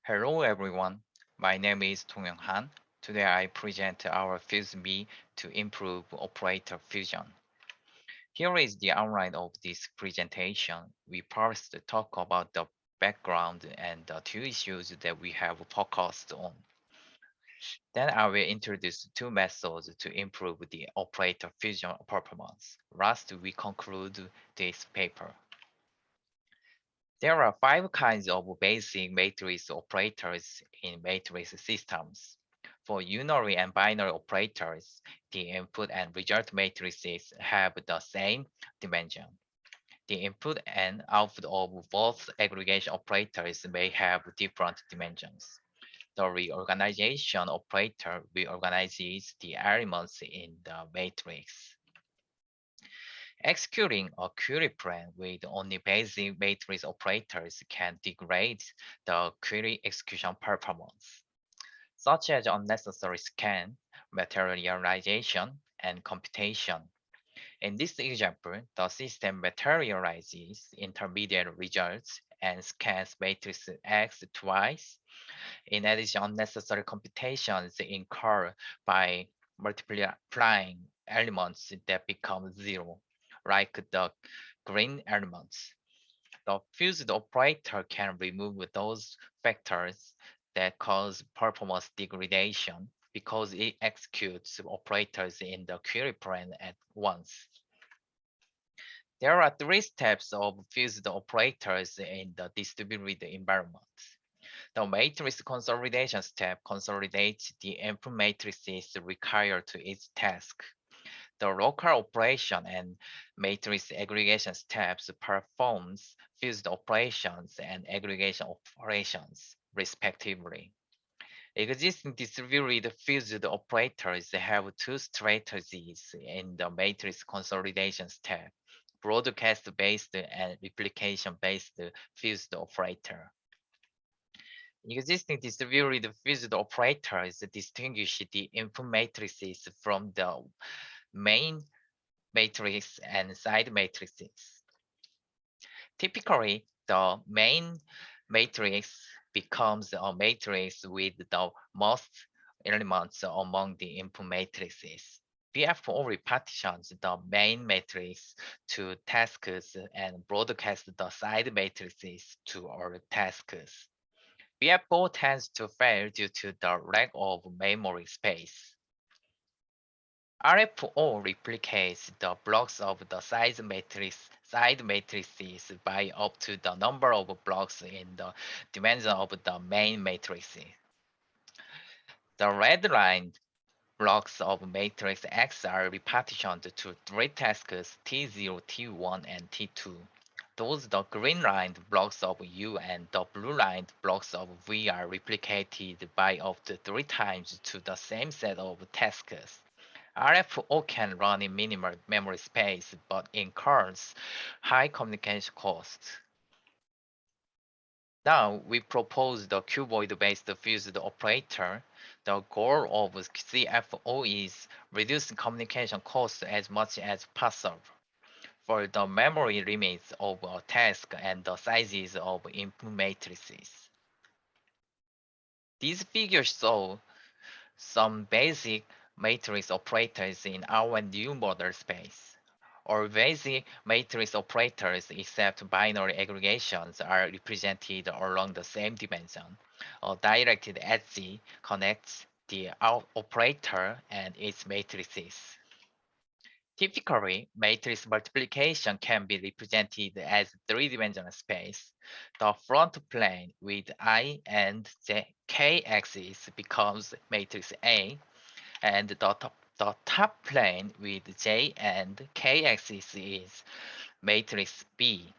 Hello everyone, my name is Donghyoung. Today I present our FuseME to improve operator fusion. Here is the outline of this presentation. We first talk about the background and the two issues that we have focused on. Then I will introduce two methods to improve the operator fusion performance. Last, we conclude this paper. There are five kinds of basic matrix operators in matrix systems. For unary and binary operators, the input and result matrices have the same dimension. The input and output of both aggregation operators may have different dimensions. The reorganization operator reorganizes the elements in the matrix. Executing a query plan with only basic matrix operators can degrade the query execution performance, such as unnecessary scan, materialization, and computation. In this example, the system materializes intermediate results and scans matrix X twice. In addition, unnecessary computations incur by multiplying elements that become zero, like the green elements. The fused operator can remove those factors that cause performance degradation because it executes operators in the query plan at once. There are three steps of fused operators in the distributed environment. The matrix consolidation step consolidates the input matrices required to each task. The local operation and matrix aggregation steps performs fused operations and aggregation operations, respectively. Existing distributed fused operators have two strategies in the matrix consolidation step: broadcast-based and replication-based fused operator. Existing distributed fused operators distinguish the input matrices from the main matrix and side matrices. Typically, the main matrix becomes a matrix with the most elements among the input matrices. BFO repartitions the main matrix to tasks and broadcasts the side matrices to all tasks. BFO tends to fail due to the lack of memory space. RFO replicates the blocks of the side matrices by up to the number of blocks in the dimension of the main matrices. The red-lined blocks of matrix X are repartitioned to three tasks T0, T1, and T2. The green-lined blocks of U and the blue-lined blocks of V are replicated by up to three times to the same set of tasks. RFO can run in minimal memory space but incurs high communication costs. Now we propose the cuboid-based fused operator. The goal of CFO is reducing communication costs as much as possible for the memory limits of a task and the sizes of input matrices. These figures show some basic matrix operators in our new model space. All basic matrix operators except binary aggregations are represented along the same dimension. A directed edge connects the operator and its matrices. Typically, matrix multiplication can be represented as three-dimensional space. The front plane with I and K axis becomes matrix A, and the top plane with J and K axis is matrix B.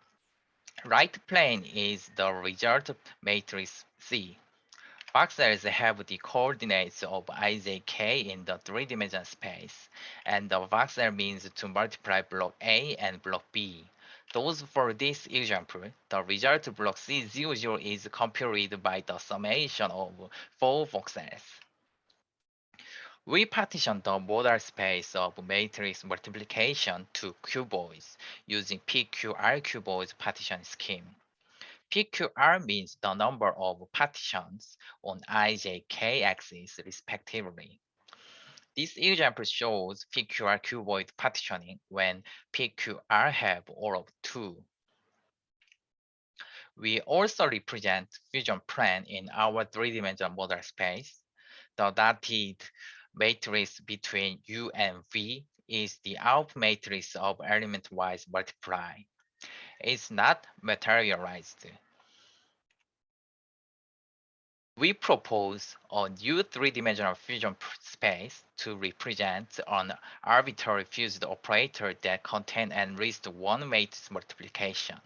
Right plane is the result matrix C. Voxels have the coordinates of ijk in the three-dimensional space, and the voxel means to multiply block A and block B. Thus, for this example, the result block C00 is computed by the summation of four voxels. We partition the modal space of matrix multiplication to cuboids using PQR cuboid partition scheme. PQR means the number of partitions on IJK axis respectively. This example shows PQR cuboid partitioning when PQR have all of 2. We also represent fusion plane in our three-dimensional model space. The dotted matrix between U and V is the out matrix of element-wise multiply. It's not materialized. We propose a new three-dimensional fusion space to represent an arbitrary fused operator that contains at least one matrix multiplication.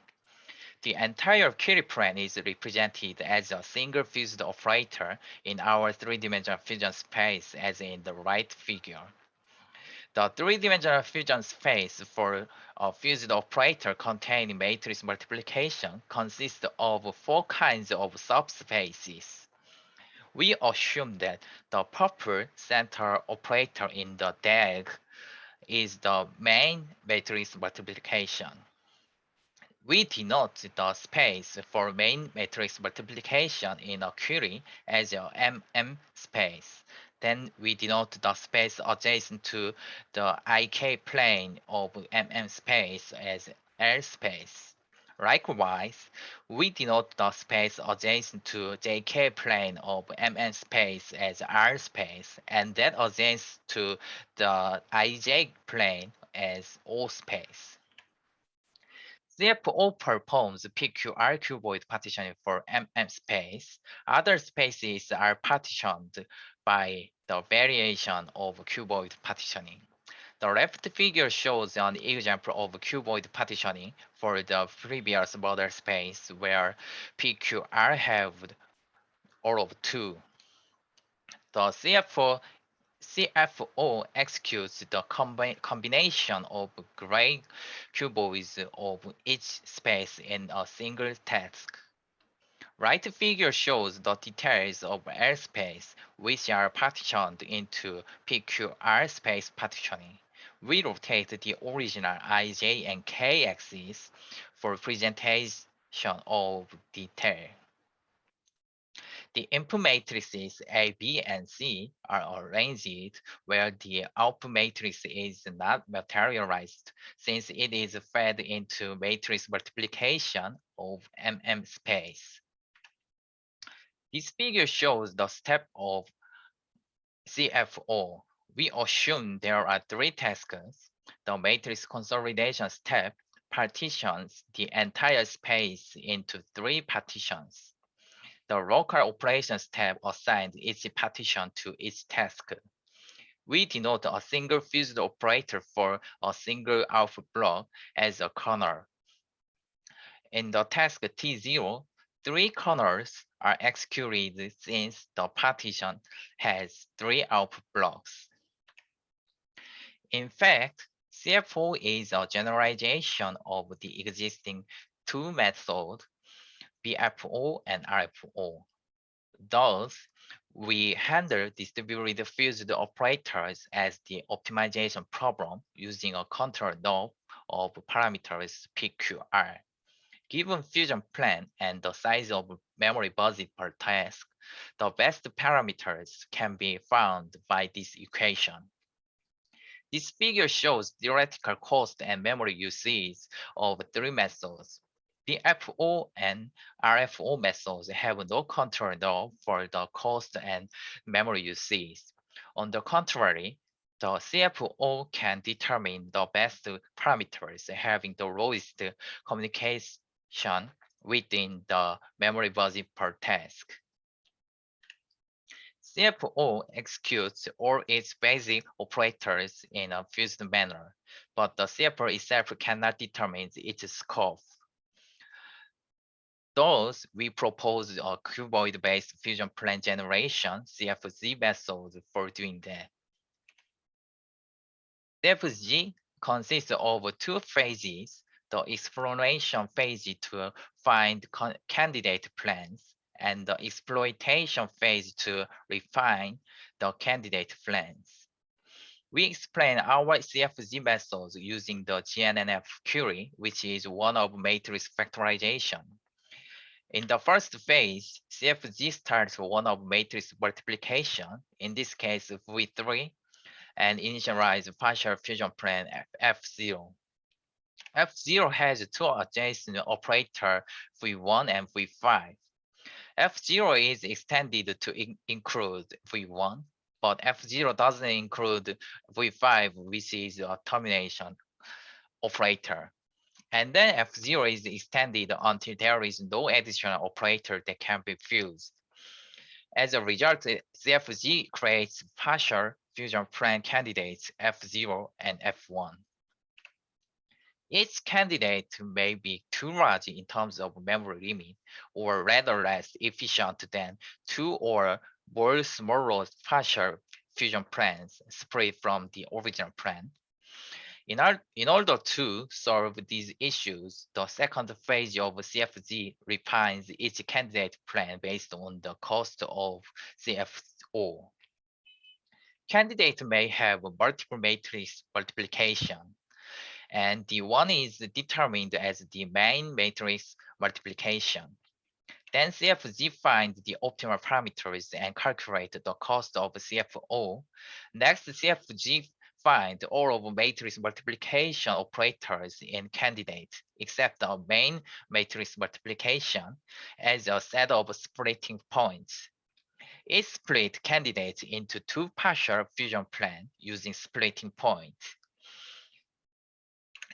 The entire Curie plane is represented as a single fused operator in our three-dimensional fusion space as in the right figure. The three-dimensional fusion space for a fused operator containing matrix multiplication consists of 4 kinds of subspaces. We assume that the purple center operator in the DAG is the main matrix multiplication. We denote the space for main matrix multiplication in a query as a MM space. Then we denote the space adjacent to the IK plane of MM space as L space. Likewise, we denote the space adjacent to JK plane of MN space as R space, and that adjacent to the IJ plane as O space. CFO performs PQR cuboid partitioning for MM space. Other spaces are partitioned by the variation of cuboid partitioning. The left figure shows an example of cuboid partitioning for the previous model space where PQR have all of 2. The CFO executes the combination of gray cuboids of each space in a single task. Right figure shows the details of L space, which are partitioned into PQR space partitioning. We rotate the original IJ and K axes for presentation of detail. The input matrices A, B, and C are arranged where the output matrix is not materialized since it is fed into matrix multiplication of MM space. This figure shows the step of CFO. We assume there are 3 tasks. The matrix consolidation step partitions the entire space into 3 partitions. The local operation step assigns each partition to each task. We denote a single fused operator for a single alpha block as a kernel. In the task T0, 3 kernels are executed since the partition has 3 output blocks. In fact, CFO is a generalization of the existing 2 methods, BFO and RFO. Thus, we handle distributed fused operators as the optimization problem using a control knob of parameters PQR. Given fusion plan and the size of memory budget per task, the best parameters can be found by this equation. This figure shows theoretical cost and memory usage of 3 methods. The FO and RFO methods have no control knob for the cost and memory usage. On the contrary, the CFO can determine the best parameters having the lowest communication within the memory budget per task. CFO executes all its basic operators in a fused manner, but the CFO itself cannot determine its scope. Thus, we propose a cuboid-based fusion plane generation CFZ method for doing that. CFZ consists of 2 phases, the exploration phase to find candidate planes and the exploitation phase to refine the candidate planes. We explain our CFZ methods using the GNNF query, which is one of matrix factorization. In the first phase, CFG starts one of matrix multiplication, in this case V3, and initialize partial fusion plan F0. F0 has two adjacent operators V1 and V5. F0 is extended to include V1, but F0 doesn't include V5, which is a termination operator. And then F0 is extended until there is no additional operator that can be fused. As a result, CFG creates partial fusion plan candidates F0 and F1. Each candidate may be too large in terms of memory limit, or rather less efficient than two or more smaller partial fusion plans split from the original plan. In order to solve these issues, the second phase of CFG refines each candidate plan based on the cost of CFO. Candidates may have multiple matrix multiplication, and the one is determined as the main matrix multiplication. Then CFG finds the optimal parameters and calculate the cost of CFO. Next, CFG find all of matrix multiplication operators in candidate, except the main matrix multiplication, as a set of splitting points. It split candidates into two partial fusion plans using splitting points.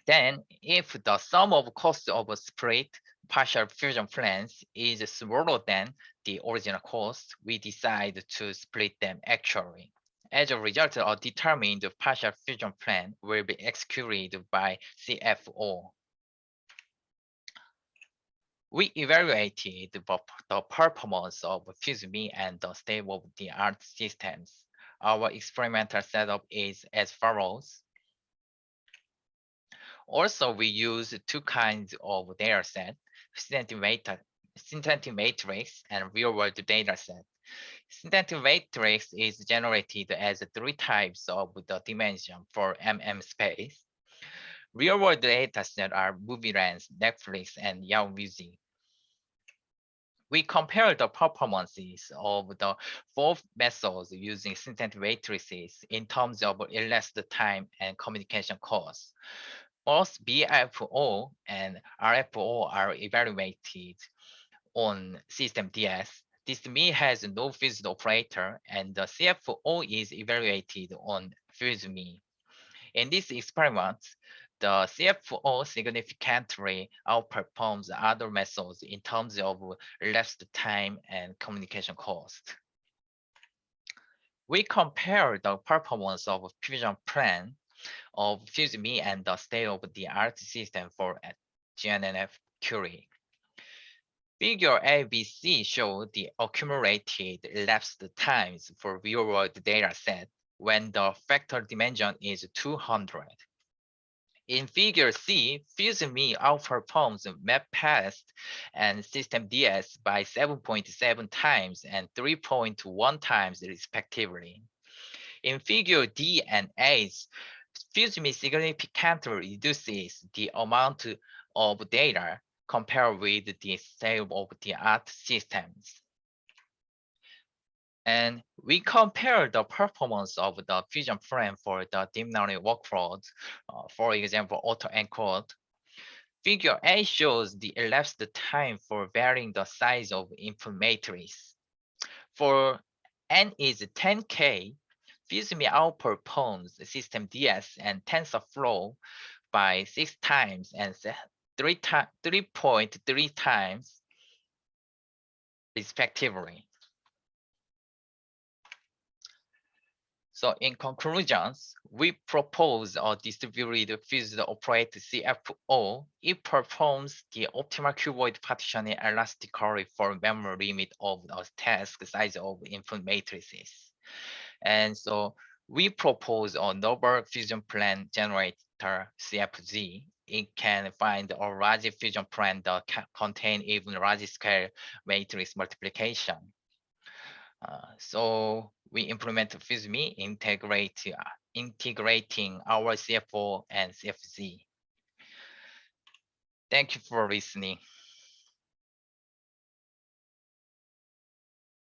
Then, if the sum of costs of a split partial fusion plans is smaller than the original cost, we decide to split them actually. As a result, a determined partial fusion plan will be executed by CFO. We evaluated the performance of FuseME and the state-of-the-art systems. Our experimental setup is as follows. Also, we use two kinds of dataset, synthetic matrix and real-world dataset. Synthetic matrix is generated as three types of the dimension for space. Real-world dataset are MovieLens, Netflix, and Yahoo Music. We compare the performances of the four methods using synthetic matrices in terms of elapsed time and communication costs. Both BFO and RFO are evaluated on system DS. This ME has no fused operator, and the CFO is evaluated on FuseME. In this experiment, the CFO significantly outperforms other methods in terms of elapsed time and communication cost. We compare the performance of fusion plan of FuseME and the state-of-the-art system for GNNF query. Figure ABC shows the accumulated elapsed times for real-world dataset when the factor dimension is 200. In figure C, FuseME outperforms MapPath and System DS by 7.7 times and 3.1 times respectively. In figure D and H, FuseME significantly reduces the amount of data compared with the state-of-the-art systems. And we compare the performance of the fusion plan for the deep learning workflows, for example, autoencode. Figure A shows the elapsed time for varying the size of input matrix. For n is 10K, FuseME outperforms the system DS and TensorFlow by 6 times and 3.3 times respectively. So in conclusions, we propose a distributed fused operator CFO. It performs the optimal cuboid partitioning elastically for memory limit of the task size of input matrices. And so we propose a novel fusion plan generator CFG. It can find a large fusion plan that can contain even large scale matrix multiplication. So we implement FuseME, integrating our CFO and CFG. Thank you for listening.